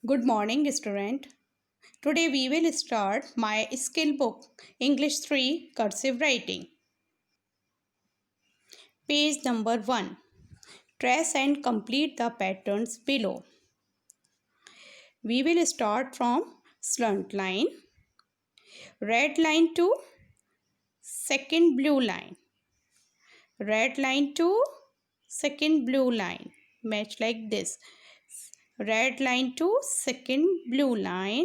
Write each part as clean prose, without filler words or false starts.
Good morning, student. Today we will start my skill book English 3 Cursive Writing. Page number 1. Trace and complete the patterns below. We will start from slant line, red line to second blue line, red line to second blue line. Match like this. Red line to second blue line,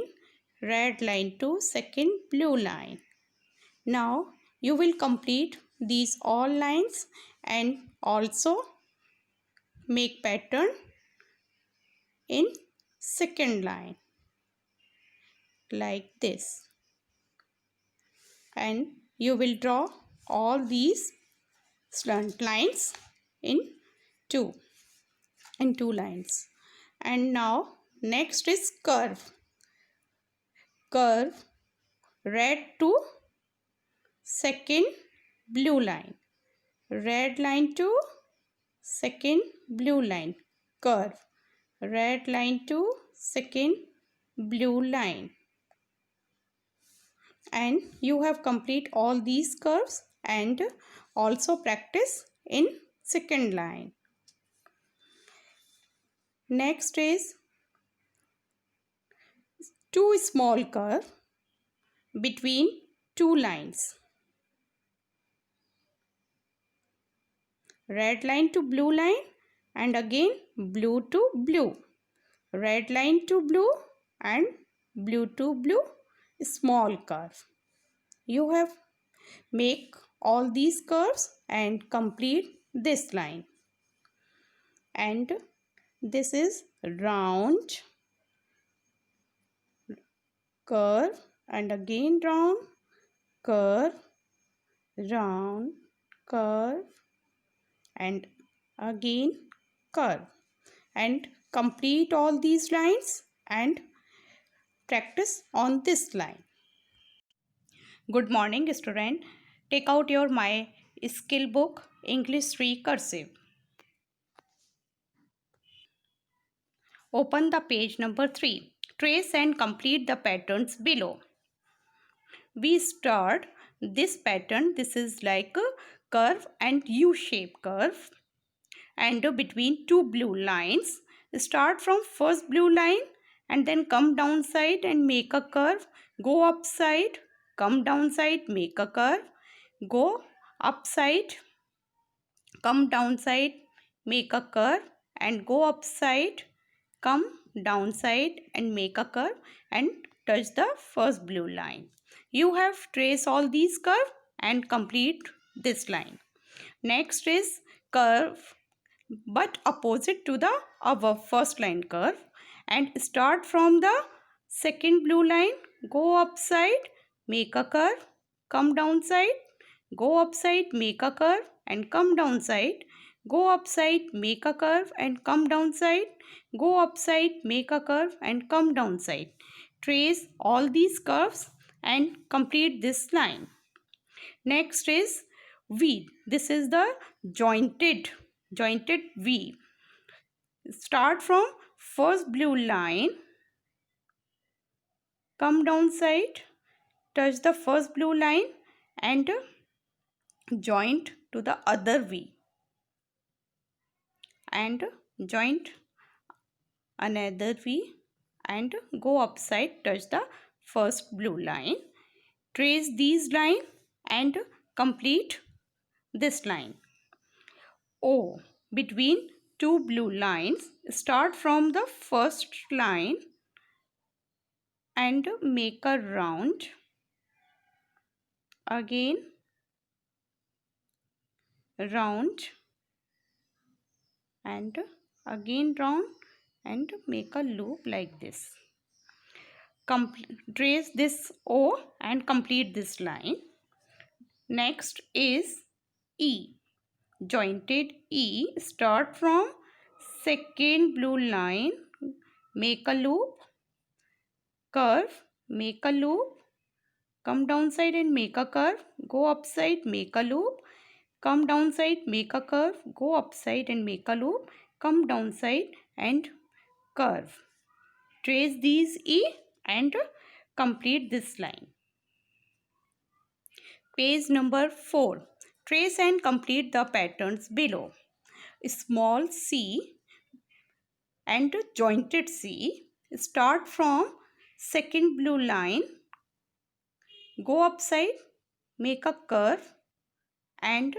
red line to second blue line. Now you will complete these all lines and also make pattern in second line like this, and you will draw all these slant lines in two lines. And now next is curve red to second blue line, red line to second blue line, curve red line to second blue line. And you have complete all these curves and also practice in second line. Next is two small curve between two lines, red line to blue line and again blue to blue, red line to blue and blue to blue, small curve. You have make all these curves and complete this line. And this is round curve and again round curve, round curve and again curve, and complete all these lines and practice on this line. Good morning, student. Take out your my skill book English 3 Cursive. Open the page number 3. Trace and complete the patterns below. We start this pattern. This is like a curve and U-shape curve, and between two blue lines. Start from first blue line and then come down side and make a curve. Go up side, come down side, make a curve. Go up side, come down side, make a curve, and go up side, come down side and make a curve and touch the first blue line. You have traced all these curve and complete this line. Next is curve but opposite to the above first line curve, and start from the second blue line, go up side, make a curve, come down side, go up side, make a curve and come down side, go up side, make a curve and come down side, go up side, make a curve and come down side. Trace all these curves and complete this line. Next is V. This is the jointed V. Start from first blue line, come down side, touch the first blue line and joint to the other V, and joint another V and go upside, touch the first blue line. Trace these line and complete this line. O. Between two blue lines, start from the first line and make a round, again round and again round and make a loop like this. Trace this O and complete this line. Next is E. Jointed E. Start from second blue line, make a loop, curve, make a loop, come down side and make a curve, go upside, make a loop, come down side, make a curve, go upside and make a loop, come down side and curve. Trace these E and complete this line. Page number 4. Trace and complete the patterns below. Small c and jointed C. Start from second blue line, go upside, make a curve, and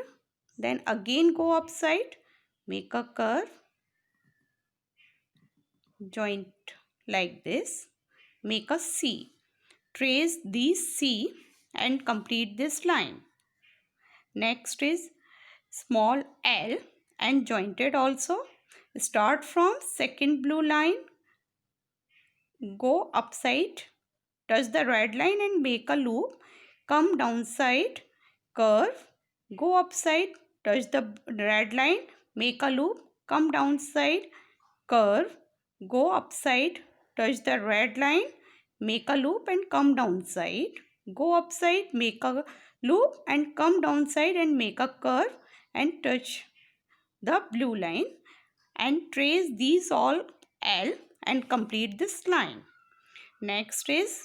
then again go upside, make a curve, joint like this, make a C. Trace these C and complete this line. Next is small L and jointed also. Start from second blue line, go upside, touch the red line and make a loop, come downside, curve, go upside, touch the red line, make a loop, come downside, curve, go upside, touch the red line, make a loop and come downside, go upside, make a loop and come downside and make a curve and touch the blue line, and trace these all L and complete this line. Next is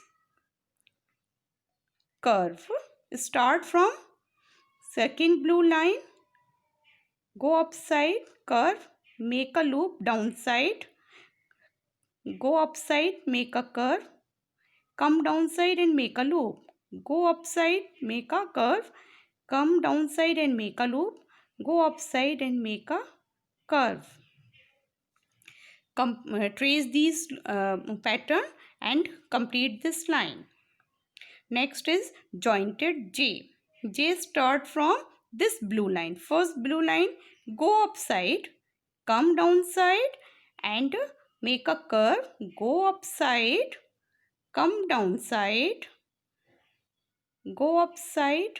curve. Start from second blue line, go upside, curve, make a loop downside, go upside, make a curve, come downside and make a loop, go upside, make a curve, come downside and make a loop, go upside and make a curve. Trace these pattern and complete this line. Next is jointed J. J start from this blue line. First blue line, go upside, come downside and make a curve, go upside, come downside, go upside,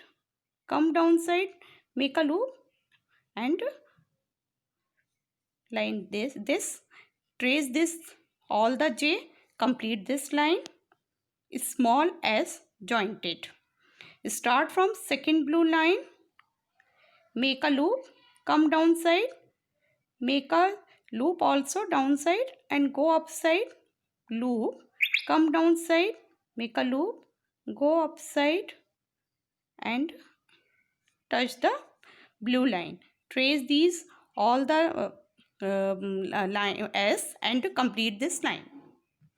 come downside, make a loop and line this. Trace this all the J, complete this line. Small s jointed. Start from second blue line, make a loop, come downside, make a loop also downside and go upside, loop, come downside, make a loop, go upside and touch the blue line. Trace these all the line S and complete this line.